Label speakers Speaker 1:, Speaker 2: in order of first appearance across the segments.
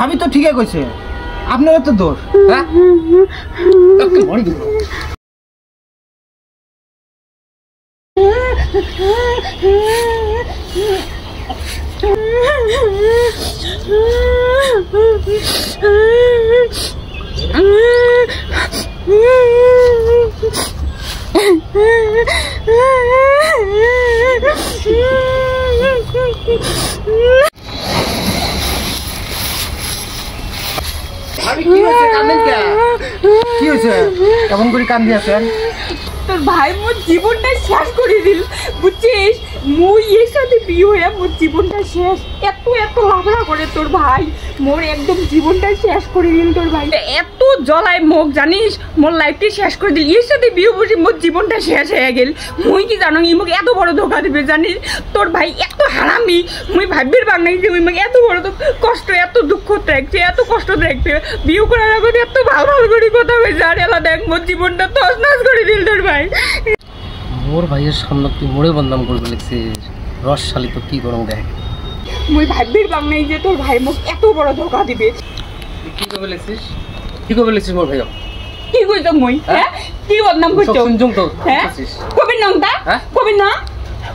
Speaker 1: ভাবি তো ঠিকই কইছে, আপনারও তো দোষ। হ্যাঁ কি হয়েছে? কেমন করে কান্দি আছেন?
Speaker 2: তোর ভাই মোর জীবনটা শেষ করে দিল, বুঝছিস? মুই এর সাথে বিয়ে হয়ে মোর জীবনটা শেষ। এত এত লাভরা করে তোর ভাই, মোর একদম জীবনটা শেষ করে দিল তোর ভাই। এত জ্বলায় মুখ জানিস, মোর লাইফটি শেষ করে দিল। এর সাথে বিয়ে বসে মোর জীবনটা শেষ হয়ে গেল। মুই কি জানো ই মুখ এত বড় ধোকা দিবে জানিস? তোর ভাই এত হারামি, মুই ভাবির বাংলাই যে ওই মুখ এত বড় কষ্ট, এত দুঃখ দেখছে, এত কষ্ট দেখছে। বিয়ে করার আগে এত ভালো ভালো করে কথা হয়েছে, আর এলা দেখ মোর জীবনটা তছনছ করে দিল তোর ভাই।
Speaker 3: মোর ভাইয়ের সামনে তুই মোড়ে বদনাম করবে লিখছিস, রসশালী তো কি করম দেখ।
Speaker 2: মুই ভাবির বাংলাই যে তোর ভাই মুখ এত বড় ধোকা দিবে।
Speaker 3: কি করবে লিখছিস? কি করবে লিখছিস মোর ভাইয়া?
Speaker 2: কি কইছ মুই? হ্যাঁ কি বদনাম কইছ?
Speaker 3: শুনজুম তো।
Speaker 2: হ্যাঁ কবির নামটা, কবির না,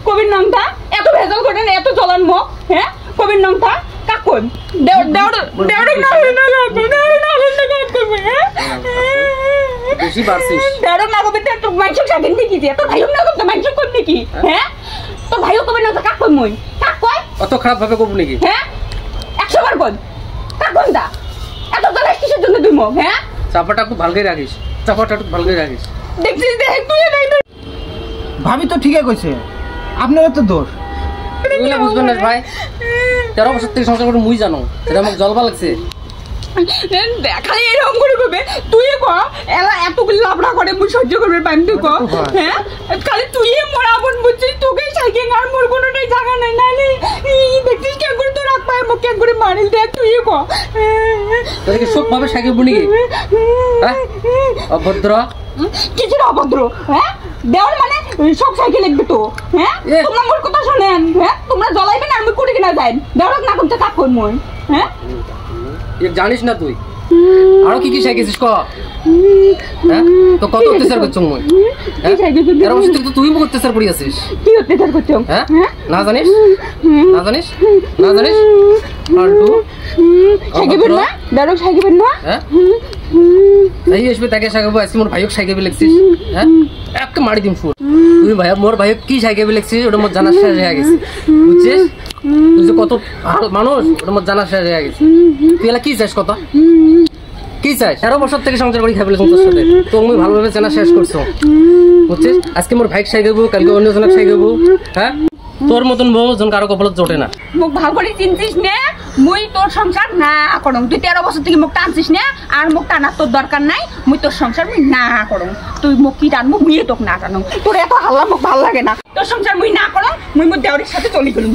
Speaker 2: কবির নামটা এত ভেজাল করে না, এত জ্বলান মুখ। হ্যাঁ কবির নামটা কাকুন দেওর দেওর দেওর না না
Speaker 3: বেশি বাড়ছিস।
Speaker 2: দেওর না কবি তো মাইছক সাগেন দেখি যে তো ভাইও না তো মাইছক কোন নাকি? হ্যাঁ তো ভাইও কবির নামটা কাকুন মুই কাক কই
Speaker 3: অত খারাপ ভাবে করব নাকি?
Speaker 2: হ্যাঁ 100 বার কোন কাকুন দা এত জ্বলাস কিসের জন্য তুই মুখ? হ্যাঁ
Speaker 3: চাপাটা খুব ভালো করে রাখিস, চাপাটা খুব ভালো করে রাখিস।
Speaker 2: দেখছিস দেখ তুই নাই
Speaker 1: ভাবি তো ঠিকই কইছে, আপনারও তো দোষ।
Speaker 3: তুই বুঝবেন না ভাই, 13 বছর থেকে সংসার করে মুই জানো, এটা আমাকে জলবা লাগছে।
Speaker 2: খালি এরকম করে করবে তুই ক এলা এতগুলো লাভড়া করে মুই সহ্য করবে পাইম তুই ক? হ্যাঁ খালি তুই মোরা বোন বুঝছিস, তোকে সাইকেল আর মোর কোনোটাই জায়গা নাই না নেই। দেখছিস কেন করে তোর হাত পায়ে মুখ কেন করে মারিল দেখ তুই ক?
Speaker 3: তোকে সব ভাবে সাইকেল বুনি কি? হ্যাঁ অভদ্র
Speaker 2: কিছুর অভদ্র। হ্যাঁ দেওয়ার মানে সব সাইকেল লিখবে তো? হ্যাঁ তোমরা মোর কথা শোনেন। হ্যাঁ তোমরা জ্বলাইবেন আর মুই করে কিনা যাই দেওয়ার না করতে কাক কই মই? হ্যাঁ
Speaker 3: জানিস না তুই আরো কি কি শিখেছিস ক? হ্যাঁ তো কত অত্যাচার করছো মুই? এর অবস্থা তো তুই মুখ অত্যাচার করি আছিস।
Speaker 2: কি অত্যাচার করছো?
Speaker 3: হ্যাঁ না জানিস, না জানিস, না জানিস আলটু
Speaker 2: শিখবেন না দারুক শিখবেন না?
Speaker 3: হ্যাঁ এই আসবে তাকে শিখাবো। আজকে মোর ভাইকে শিখাবে লিখছিস। হ্যাঁ এক মারি দিম ফুল। তুই ভাই মোর ভাই কি শিখাবে লিখছিস ওটা মোর জানা শেষ হয়ে গেছে, বুঝছিস? তুই যে কত ভালো মানুষ ওটা মোর জানা শেষ হয়ে গেছে। তুই এলা কি চাস কত? কি চাই? 13 বছর থেকে সংসার করে খাইবে তোর সাথে, তো আমি ভালোভাবে জানা শেষ করছো, বুঝছিস? আজকে মোর ভাইকে শিখাবো, কালকে অন্য জনকে শিখাবো। হ্যাঁ তোর মতন বউ জন কারো কপালত জোটে না।
Speaker 2: মুখ ভালো করে চিনছিস না, মুই তোর সংসার না করং। তুই 13 বছর থেকে মুখ টানছিস না, আর মুখ টানার তোর দরকার নাই। মুই তোর সংসার মুই না করং। তুই মুখ কি টানবো মুই তোকে না টানো। তোর এত হাল্লা মুখ ভালো লাগে না। তোর সংসার মুই না করং, মুই মোর দেওয়ারের সাথে চলি গেলুম।